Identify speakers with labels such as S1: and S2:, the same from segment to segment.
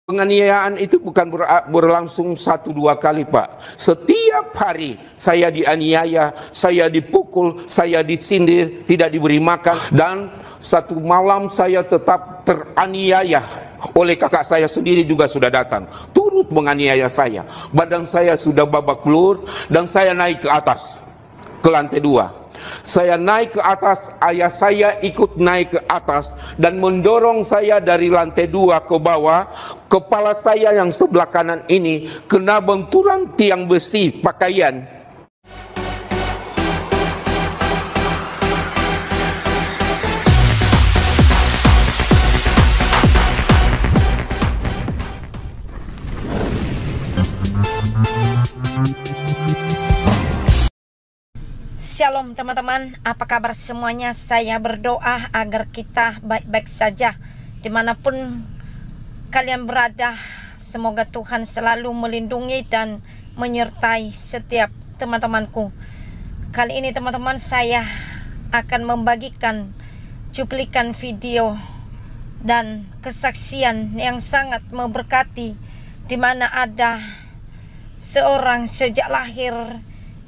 S1: Penganiayaan itu bukan berlangsung 1-2 kali, Pak. Setiap hari saya dianiaya, saya dipukul, saya disindir, tidak diberi makan. Dan satu malam saya tetap teraniaya oleh kakak saya sendiri, juga sudah datang turut menganiaya saya. Badan saya sudah babak belur dan saya naik ke atas, ke lantai 2. Saya naik ke atas, ayah saya ikut naik ke atas dan mendorong saya dari lantai 2 ke bawah. Kepala saya yang sebelah kanan ini kena benturan tiang besi pakaian.
S2: Shalom teman-teman, apa kabar semuanya? Saya berdoa agar kita baik-baik saja dimanapun kalian berada. Semoga Tuhan selalu melindungi dan menyertai setiap teman-temanku. Kali ini teman-teman, saya akan membagikan cuplikan video dan kesaksian yang sangat memberkati, di mana ada seorang sejak lahir,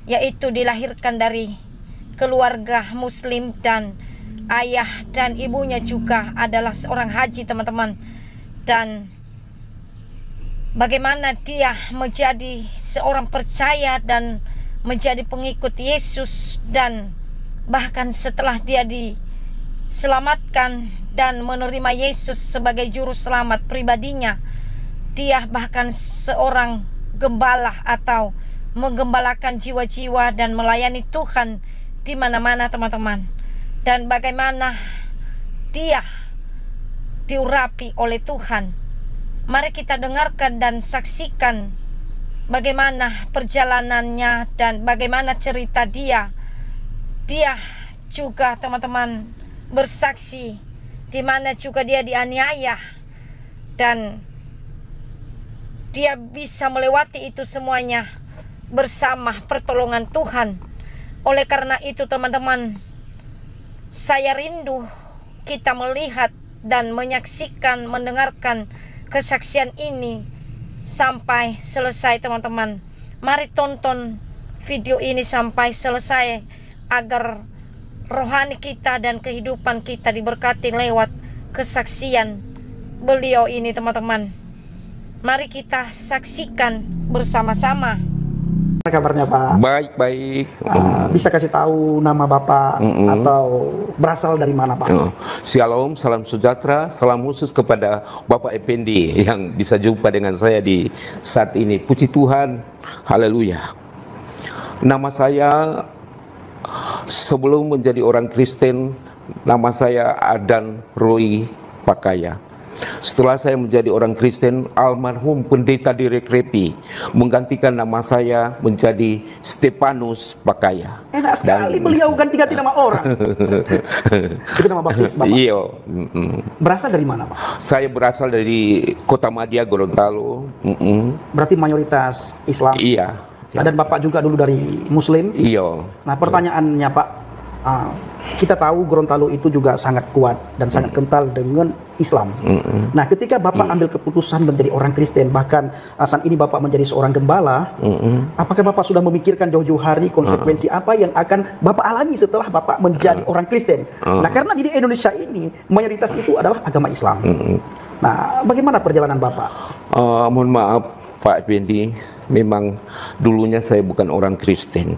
S2: yaitu dilahirkan dari keluarga muslim dan ayah dan ibunya juga adalah seorang haji teman-teman. Dan bagaimana dia menjadi seorang percaya dan menjadi pengikut Yesus, dan bahkan setelah dia diselamatkan dan menerima Yesus sebagai juru selamat pribadinya, dia bahkan seorang gembala atau menggembalakan jiwa-jiwa dan melayani Tuhan di mana-mana teman-teman. Dan bagaimana dia diurapi oleh Tuhan. Mari kita dengarkan dan saksikan bagaimana perjalanannya dan bagaimana cerita dia. Dia juga teman-teman bersaksi di mana juga dia dianiaya dan dia bisa melewati itu semuanya bersama pertolongan Tuhan. Oleh karena itu teman-teman, saya rindu kita melihat dan menyaksikan, mendengarkan kesaksian ini sampai selesai teman-teman. Mari tonton video ini sampai selesai agar rohani kita dan kehidupan kita diberkati lewat kesaksian beliau ini teman-teman. Mari kita saksikan bersama-sama.
S3: Kabarnya Pak?
S1: Baik-baik.
S3: Bisa kasih tahu nama Bapak atau berasal dari mana Pak?
S1: Shalom, salam sejahtera, salam khusus kepada Bapak Effendi yang bisa jumpa dengan saya di saat ini. Puji Tuhan, haleluya. Nama saya sebelum menjadi orang Kristen, nama saya Adan Roy Pakaya. Setelah saya menjadi orang Kristen, almarhum pendeta Direkrepi menggantikan nama saya menjadi Stefanus Pakaya.
S3: Enak sekali beliau ganti-ganti nama orang. Itu nama baptis Bapak?
S1: Iya.
S3: Berasal dari mana Pak?
S1: Saya berasal dari Kota Madia, Gorontalo.
S3: Berarti mayoritas Islam?
S1: Iya.
S3: Dan Bapak juga dulu dari Muslim?
S1: Iya.
S3: Nah pertanyaannya Pak, kita tahu Gorontalo itu juga sangat kuat dan sangat kental dengan Islam. Nah ketika Bapak ambil keputusan menjadi orang Kristen, bahkan saat ini Bapak menjadi seorang gembala, apakah Bapak sudah memikirkan jauh-jauh hari konsekuensi apa yang akan Bapak alami setelah Bapak menjadi orang Kristen? Nah karena di Indonesia ini mayoritas itu adalah agama Islam. Nah bagaimana perjalanan Bapak?
S1: Mohon maaf Pak Effendi, memang dulunya saya bukan orang Kristen.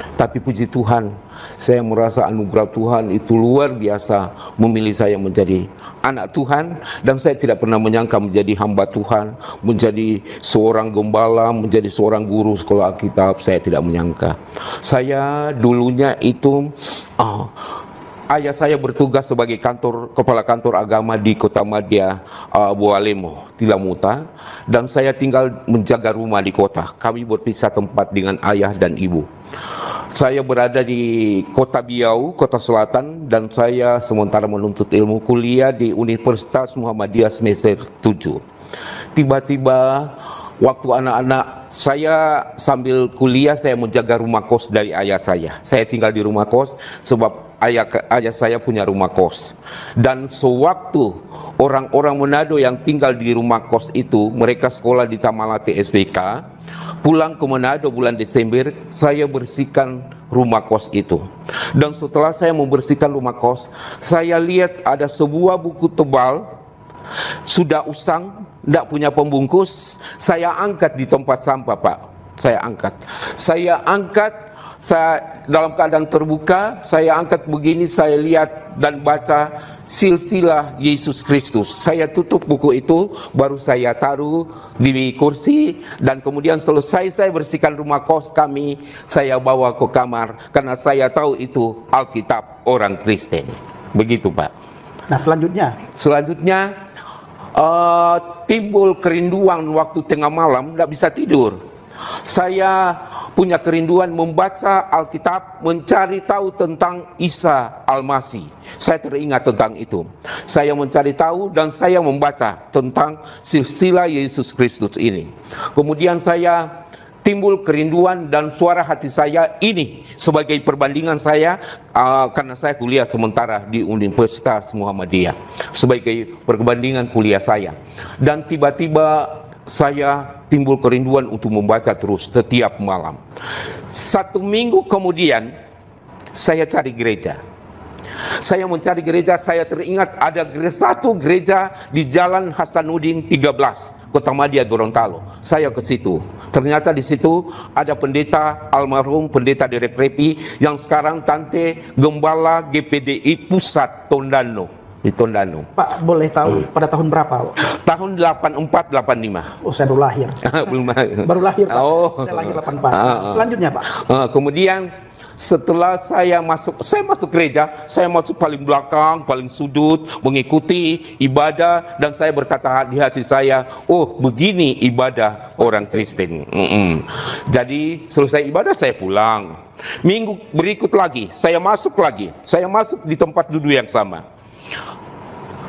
S1: Tapi puji Tuhan, saya merasa anugerah Tuhan itu luar biasa memilih saya menjadi anak Tuhan. Dan saya tidak pernah menyangka menjadi hamba Tuhan, menjadi seorang gembala, menjadi seorang guru sekolah Alkitab. Saya tidak menyangka. Saya dulunya itu ayah saya bertugas sebagai kepala kantor agama di Kota Madia, Bualemo, Tilamuta, dan saya tinggal menjaga rumah di kota. Kami berpisah tempat dengan ayah dan ibu. Saya berada di Kota Biau, Kota Selatan, dan saya sementara menuntut ilmu kuliah di Universitas Muhammadiyah semester 7. Tiba-tiba waktu anak-anak saya sambil kuliah, saya menjaga rumah kos dari ayah saya. Saya tinggal di rumah kos sebab ayah saya punya rumah kos. Dan sewaktu orang-orang Manado yang tinggal di rumah kos itu, mereka sekolah di Tamalate SPK, pulang ke Manado bulan Desember, saya bersihkan rumah kos itu. Dan setelah saya membersihkan rumah kos, saya lihat ada sebuah buku tebal, sudah usang, tidak punya pembungkus. Saya angkat di tempat sampah, Pak. Saya angkat, dalam keadaan terbuka, saya angkat begini, saya lihat dan baca silsilah Yesus Kristus. Saya tutup buku itu, baru saya taruh di kursi, dan kemudian selesai saya bersihkan rumah kos kami, saya bawa ke kamar, karena saya tahu itu Alkitab orang Kristen. Begitu, Pak.
S3: Nah, selanjutnya timbul kerinduan waktu tengah malam, tidak bisa tidur.
S1: Saya punya kerinduan membaca Alkitab, mencari tahu tentang Isa Al-Masih. Saya teringat tentang itu. Saya mencari tahu dan saya membaca tentang silsilah Yesus Kristus ini. Kemudian saya timbul kerinduan dan suara hati saya ini sebagai perbandingan saya, karena saya kuliah sementara di Universitas Muhammadiyah, sebagai perbandingan kuliah saya. Dan tiba-tiba saya timbul kerinduan untuk membaca terus setiap malam. 1 minggu kemudian saya cari gereja. Saya mencari gereja, saya teringat ada satu gereja di Jalan Hasanuddin 13, Kota Madia, Gorontalo. Saya ke situ. Ternyata di situ ada pendeta almarhum pendeta Derek Repi yang sekarang Tante Gembala GPDI Pusat Tondano. Di Tondano.
S3: Pak, boleh tahu pada tahun berapa?
S1: Tahun 84-85.
S3: Oh, saya baru lahir.
S1: Belum
S3: baru lahir, Pak.
S1: Oh.
S3: Saya lahir 84. Selanjutnya, Pak.
S1: Kemudian setelah saya masuk gereja, saya masuk paling belakang, paling sudut, mengikuti ibadah, dan saya berkata di hati saya, oh, begini ibadah orang Kristen. Jadi selesai ibadah saya pulang. Minggu berikut lagi, saya masuk di tempat duduk yang sama.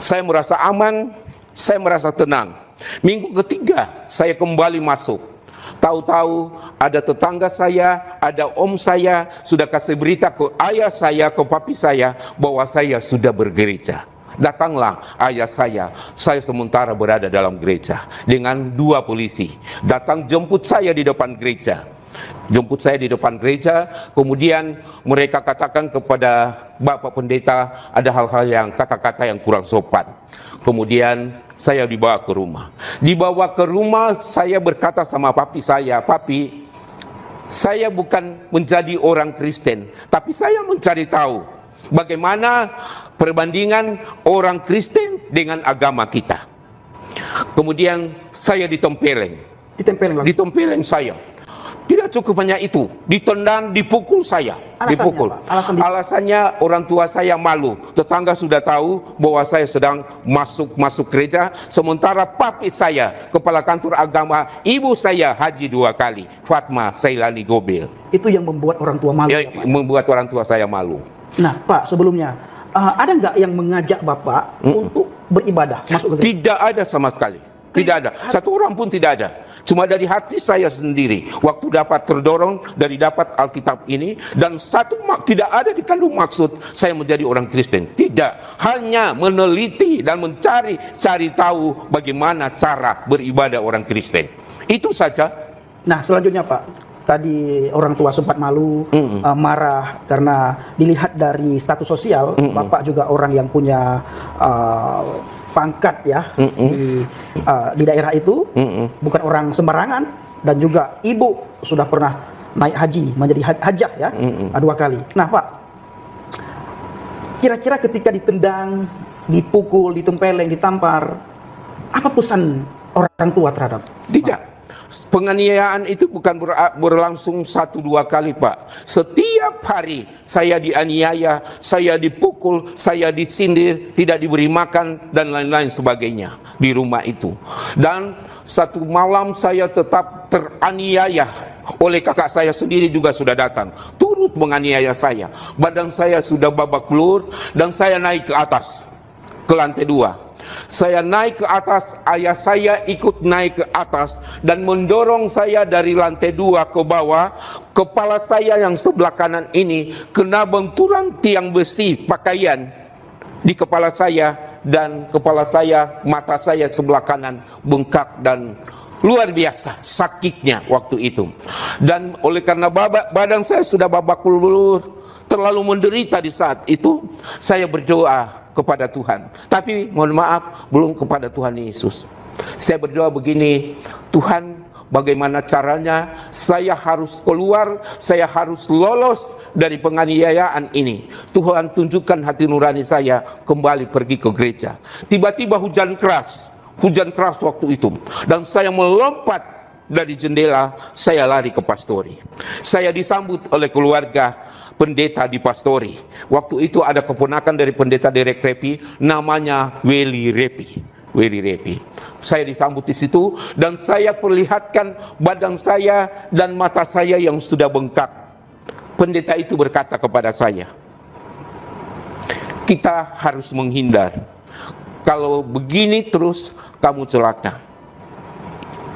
S1: Saya merasa aman, saya merasa tenang. Minggu ketiga saya kembali masuk. Tahu-tahu ada tetangga saya, ada om saya sudah kasih berita ke ayah saya, ke papi saya bahwa saya sudah bergereja. Datanglah ayah saya sementara berada dalam gereja dengan 2 polisi. Datang jemput saya di depan gereja. Kemudian mereka katakan kepada Bapak Pendeta ada hal-hal yang kata-kata yang kurang sopan. Kemudian saya dibawa ke rumah. Saya berkata sama papi saya, papi, saya bukan menjadi orang Kristen, tapi saya mencari tahu bagaimana perbandingan orang Kristen dengan agama kita. Kemudian saya ditempeleng saya. Tidak cukup hanya itu, ditendang, dipukul saya. Alasannya orang tua saya malu. Tetangga sudah tahu bahwa saya sedang masuk gereja, sementara papi saya, kepala kantor agama, ibu saya haji 2 kali, Fatma Sailani Gobel.
S3: Itu yang membuat orang tua malu.
S1: Ya, membuat orang tua saya malu.
S3: Nah, Pak, sebelumnya ada nggak yang mengajak Bapak untuk beribadah masuk ke gereja?
S1: Tidak ada sama sekali. Tidak ada. Satu orang pun tidak ada. Cuma dari hati saya sendiri, waktu dapat terdorong dari dapat Alkitab ini, dan tidak ada dikandung maksud saya menjadi orang Kristen. Tidak, hanya meneliti dan mencari tahu bagaimana cara beribadah orang Kristen. Itu saja.
S3: Nah, selanjutnya, Pak, tadi orang tua sempat malu, marah karena dilihat dari status sosial, Bapak juga orang yang punya pangkat ya di daerah itu, bukan orang sembarangan, dan juga ibu sudah pernah naik haji, menjadi hajah ya, 2 kali. Nah, Pak, kira-kira ketika ditendang, dipukul, ditempeleng, ditampar, apa pesan orang tua terhadap?
S1: Tidak. Penganiayaan itu bukan berlangsung 1-2 kali, Pak. Setiap hari saya dianiaya, saya dipukul, saya disindir, tidak diberi makan, dan lain-lain sebagainya di rumah itu. Dan satu malam saya tetap teraniaya oleh kakak saya sendiri, juga sudah datang turut menganiaya saya. Badan saya sudah babak belur dan saya naik ke atas, ke lantai 2. Saya naik ke atas, ayah saya ikut naik ke atas dan mendorong saya dari lantai 2 ke bawah. Kepala saya yang sebelah kanan ini kena benturan tiang besi pakaian di kepala saya, dan kepala saya, mata saya sebelah kanan bengkak dan luar biasa sakitnya waktu itu. Dan oleh karena badan saya sudah babak belur, terlalu menderita di saat itu, saya berdoa kepada Tuhan. Tapi mohon maaf, belum kepada Tuhan Yesus. Saya berdoa begini, Tuhan, bagaimana caranya saya harus keluar, saya harus lolos dari penganiayaan ini. Tuhan, tunjukkan hati nurani saya kembali pergi ke gereja. Tiba-tiba hujan keras waktu itu, dan saya melompat dari jendela, saya lari ke pastori. Saya disambut oleh keluarga pendeta di pastori. Waktu itu ada keponakan dari pendeta Derek Repi, namanya Willy Repi. Saya disambut di situ, dan saya perlihatkan badan saya dan mata saya yang sudah bengkak. Pendeta itu berkata kepada saya, kita harus menghindar. Kalau begini terus, kamu celaka.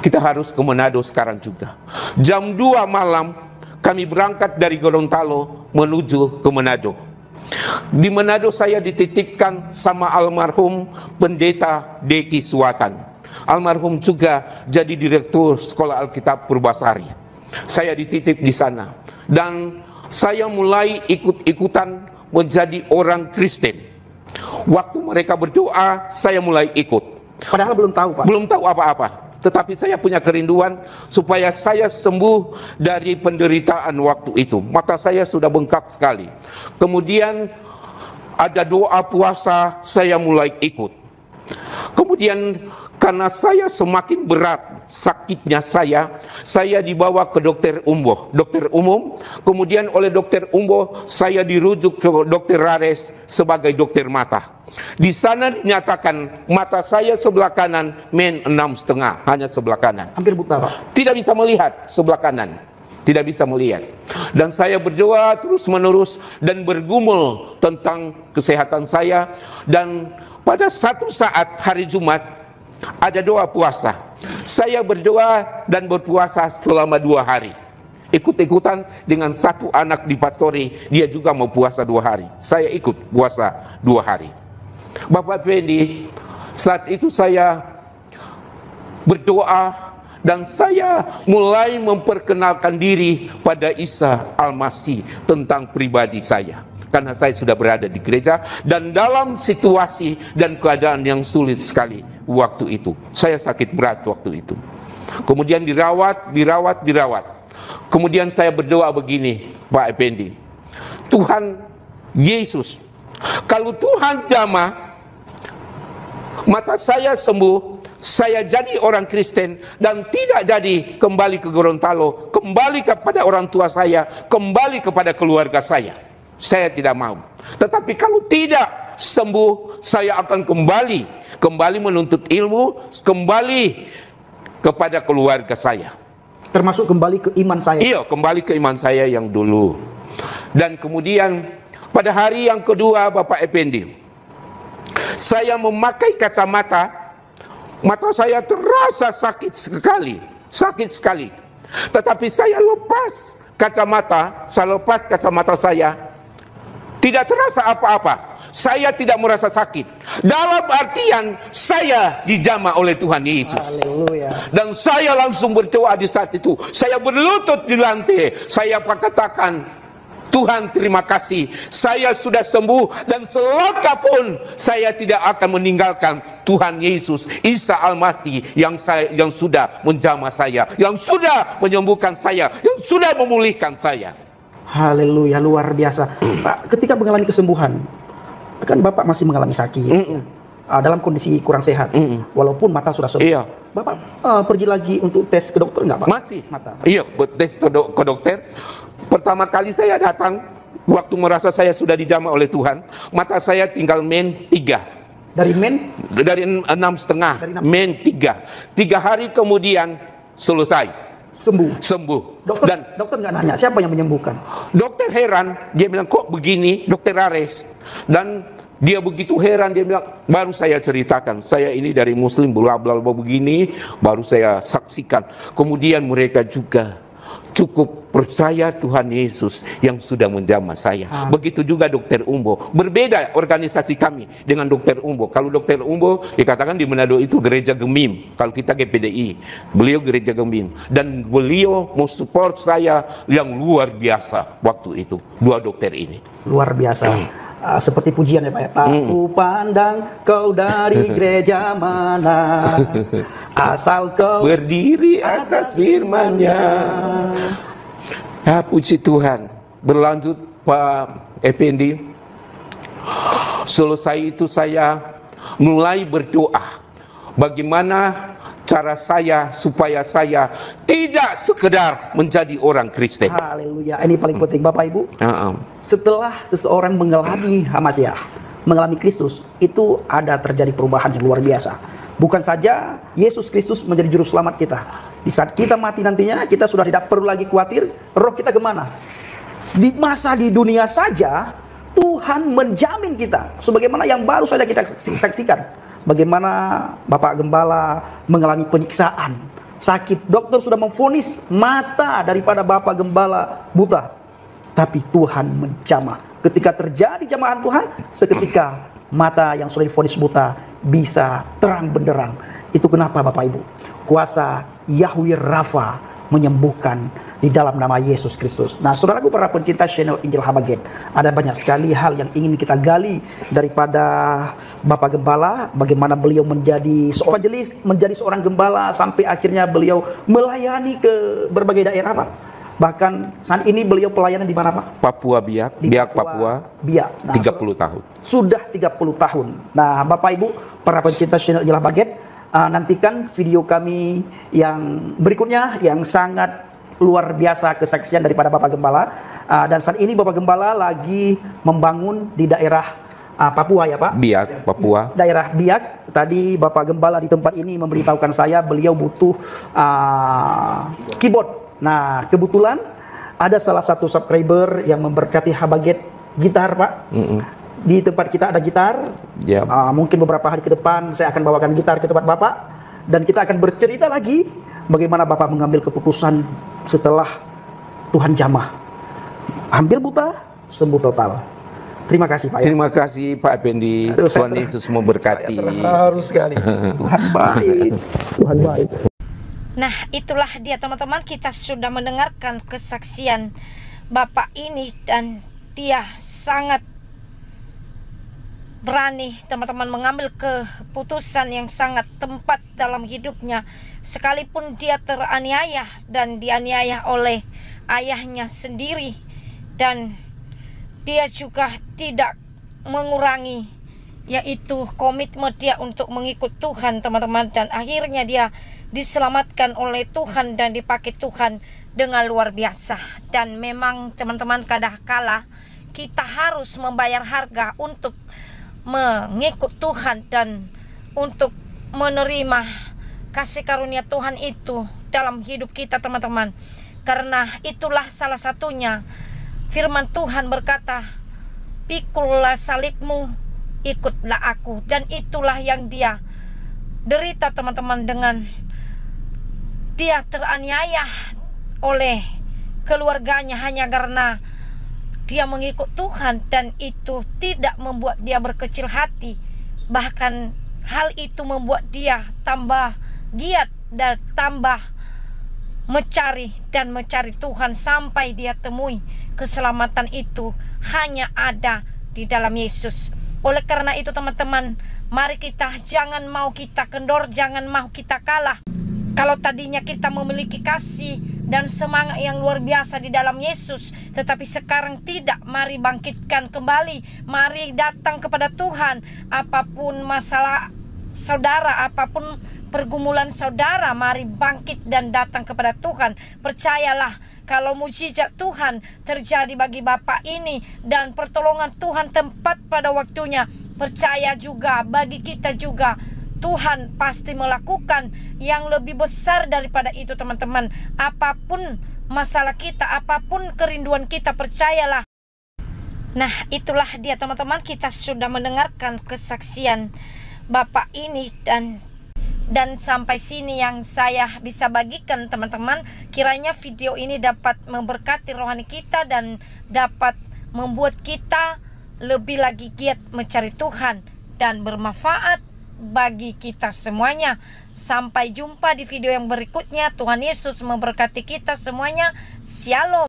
S1: Kita harus ke Manado sekarang juga. Jam 2 malam, kami berangkat dari Gorontalo menuju ke Manado. Di Manado saya dititipkan sama almarhum pendeta Deki Suwatan. Almarhum juga jadi direktur Sekolah Alkitab Purbasari. Saya dititip di sana, dan saya mulai ikut-ikutan menjadi orang Kristen. Waktu mereka berdoa, saya mulai ikut.
S3: Padahal belum tahu, Pak.
S1: Belum tahu apa-apa. Tetapi saya punya kerinduan supaya saya sembuh dari penderitaan waktu itu. Mata saya sudah bengkak sekali. Kemudian ada doa puasa, saya mulai ikut. Kemudian karena saya semakin berat sakitnya saya dibawa ke dokter umum. Kemudian oleh dokter umum saya dirujuk ke dokter Rares sebagai dokter mata. Di sana dinyatakan mata saya sebelah kanan men 6,5, hanya sebelah kanan.
S3: Hampir buta, Pak.
S1: Tidak bisa melihat sebelah kanan. Tidak bisa melihat. Dan saya berdoa terus menerus dan bergumul tentang kesehatan saya. Dan pada satu saat hari Jumat ada doa puasa. Saya berdoa dan berpuasa selama 2 hari. Ikut-ikutan dengan satu anak di pastori, dia juga mau puasa 2 hari. Saya ikut puasa 2 hari. Bapak Fendi, saat itu saya berdoa dan saya mulai memperkenalkan diri pada Isa Al-Masih tentang pribadi saya. Karena saya sudah berada di gereja dan dalam situasi dan keadaan yang sulit sekali waktu itu. Saya sakit berat waktu itu. Kemudian dirawat. Kemudian saya berdoa begini, Pak Effendi. Tuhan Yesus, kalau Tuhan jamah, mata saya sembuh, saya jadi orang Kristen dan tidak jadi kembali ke Gorontalo, kembali kepada orang tua saya, kembali kepada keluarga saya. Saya tidak mau. Tetapi kalau tidak sembuh, saya akan kembali menuntut ilmu, kembali kepada keluarga saya.
S3: Termasuk kembali ke iman saya.
S1: Iya, kembali ke iman saya yang dulu. Dan kemudian pada hari yang kedua, Bapak Effendi, saya memakai kacamata, mata saya terasa sakit sekali. Tetapi saya lepas kacamata saya, tidak terasa apa-apa. Saya tidak merasa sakit. Dalam artian saya dijamah oleh Tuhan Yesus.
S3: Haleluya.
S1: Dan saya langsung berdoa di saat itu. Saya berlutut di lantai. Saya katakan, Tuhan terima kasih, saya sudah sembuh dan selaka pun saya tidak akan meninggalkan Tuhan Yesus Isa Al-Masih yang sudah menjamah saya, yang sudah menyembuhkan saya, yang sudah memulihkan saya.
S3: Haleluya, luar biasa. Pak, ketika mengalami kesembuhan, kan Bapak masih mengalami sakit, dalam kondisi kurang sehat, walaupun mata sudah sembuh.
S1: Iya.
S3: Bapak pergi lagi untuk tes ke dokter nggak, Pak?
S1: Masih.
S3: Mata.
S1: Iya, tes ke dokter. Pertama kali saya datang, waktu merasa saya sudah dijamah oleh Tuhan, mata saya tinggal men 3.
S3: Dari men?
S1: Dari 6,5, men 3. 3 hari kemudian selesai. Sembuh.
S3: Dokter nggak nanya siapa yang menyembuhkan.
S1: Dokter heran, dia bilang kok begini, dokter Ares. Dan Dia begitu heran, dia bilang, baru saya ceritakan, saya ini dari Muslim, bla bla bla begini, baru saya saksikan. Kemudian mereka juga cukup percaya Tuhan Yesus yang sudah menjamah saya. Begitu juga Dr. Umbo. Berbeda organisasi kami dengan Dr. Umbo. Kalau Dr. Umbo dikatakan di Manado itu gereja Gemim, kalau kita GPDI, beliau gereja Gemim, dan beliau mau support saya yang luar biasa waktu itu. Dua dokter ini
S3: luar biasa. Seperti pujian ya Pak ya. Tak ku pandang kau dari gereja mana, asal kau
S1: berdiri atas firman-Nya. Ya, puji Tuhan. Berlanjut Pak Effendi. Selesai itu saya mulai berdoa. Bagaimana cara saya supaya saya tidak sekedar menjadi orang Kristen.
S3: Haleluya. Ini paling penting Bapak Ibu. Setelah seseorang mengalami Hamasyah, mengalami Kristus, itu ada terjadi perubahan yang luar biasa. Bukan saja Yesus Kristus menjadi juru selamat kita. Di saat kita mati nantinya, kita sudah tidak perlu lagi khawatir roh kita kemana. Di masa di dunia saja, Tuhan menjamin kita. Sebagaimana yang baru saja kita saksikan. Bagaimana Bapak Gembala mengalami penyiksaan, sakit. Dokter sudah memvonis mata daripada Bapak Gembala buta. Tapi Tuhan menjamah. Ketika terjadi jamahan Tuhan, seketika mata yang sudah divonis buta bisa terang benderang. Itu kenapa Bapak Ibu? Kuasa Yahweh Rafa menyembuhkan di dalam nama Yesus Kristus. Nah, saudaraku para pencinta channel Injil Habaget, ada banyak sekali hal yang ingin kita gali daripada Bapak Gembala, bagaimana beliau menjadi seorang evangelis, menjadi seorang gembala, sampai akhirnya beliau melayani ke berbagai daerah, Pak. Bahkan saat ini beliau pelayanan di mana, Pak?
S1: Papua Biak, Biak Papua.
S3: Biak. Nah,
S1: 30 tahun.
S3: Sudah 30 tahun. Nah, Bapak Ibu, para pencinta channel Injil Habaget, nantikan video kami yang berikutnya yang sangat luar biasa kesaksian daripada Bapak Gembala. Dan saat ini Bapak Gembala lagi membangun di daerah Papua ya Pak?
S1: Biak, Papua.
S3: Daerah Biak. Tadi Bapak Gembala di tempat ini memberitahukan saya beliau butuh keyboard. Nah, kebetulan ada salah satu subscriber yang memberkati Habaget gitar Pak. Di tempat kita ada gitar. Mungkin beberapa hari ke depan saya akan bawakan gitar ke tempat Bapak. Dan kita akan bercerita lagi bagaimana Bapak mengambil keputusan setelah Tuhan jamah. Hampir buta, sembuh total. Terima kasih Pak.
S1: Terima kasih Pak Effendi. Tuhan Yesus memberkati.
S3: Terharu sekali. Tuhan baik. Tuhan baik.
S2: Nah, itulah dia teman-teman, kita sudah mendengarkan kesaksian Bapak ini dan dia sangat berani teman-teman mengambil keputusan yang sangat tepat dalam hidupnya, sekalipun dia teraniaya dan dianiaya oleh ayahnya sendiri, dan dia juga tidak mengurangi yaitu komitmen dia untuk mengikut Tuhan teman-teman, dan akhirnya dia diselamatkan oleh Tuhan dan dipakai Tuhan dengan luar biasa. Dan memang teman-teman, kadangkala kita harus membayar harga untuk mengikut Tuhan dan untuk menerima kasih karunia Tuhan itu dalam hidup kita teman-teman. Karena itulah salah satunya firman Tuhan berkata, "Pikullah salibmu, ikutlah aku." Dan itulah yang dia derita teman-teman, dengan dia teraniaya oleh keluarganya hanya karena dia mengikut Tuhan, dan itu tidak membuat dia berkecil hati. Bahkan hal itu membuat dia tambah giat dan tambah mencari Tuhan sampai dia temui keselamatan itu hanya ada di dalam Yesus. Oleh karena itu teman-teman, mari kita jangan mau kita kendor, jangan mau kita kalah. Kalau tadinya kita memiliki kasih dan semangat yang luar biasa di dalam Yesus, tetapi sekarang tidak, mari bangkitkan kembali. Mari datang kepada Tuhan. Apapun masalah saudara, apapun pergumulan saudara, mari bangkit dan datang kepada Tuhan. Percayalah, kalau mujizat Tuhan terjadi bagi Bapak ini dan pertolongan Tuhan tempat pada waktunya, percaya juga bagi kita juga Tuhan pasti melakukan yang lebih besar daripada itu teman-teman. Apapun masalah kita, apapun kerinduan kita, percayalah Nah, itulah dia teman-teman, kita sudah mendengarkan kesaksian Bapak ini, dan sampai sini yang saya bisa bagikan teman-teman. Kiranya video ini dapat memberkati rohani kita dan dapat membuat kita lebih lagi giat mencari Tuhan dan bermanfaat bagi kita semuanya. Sampai jumpa di video yang berikutnya. Tuhan Yesus memberkati kita semuanya. Shalom.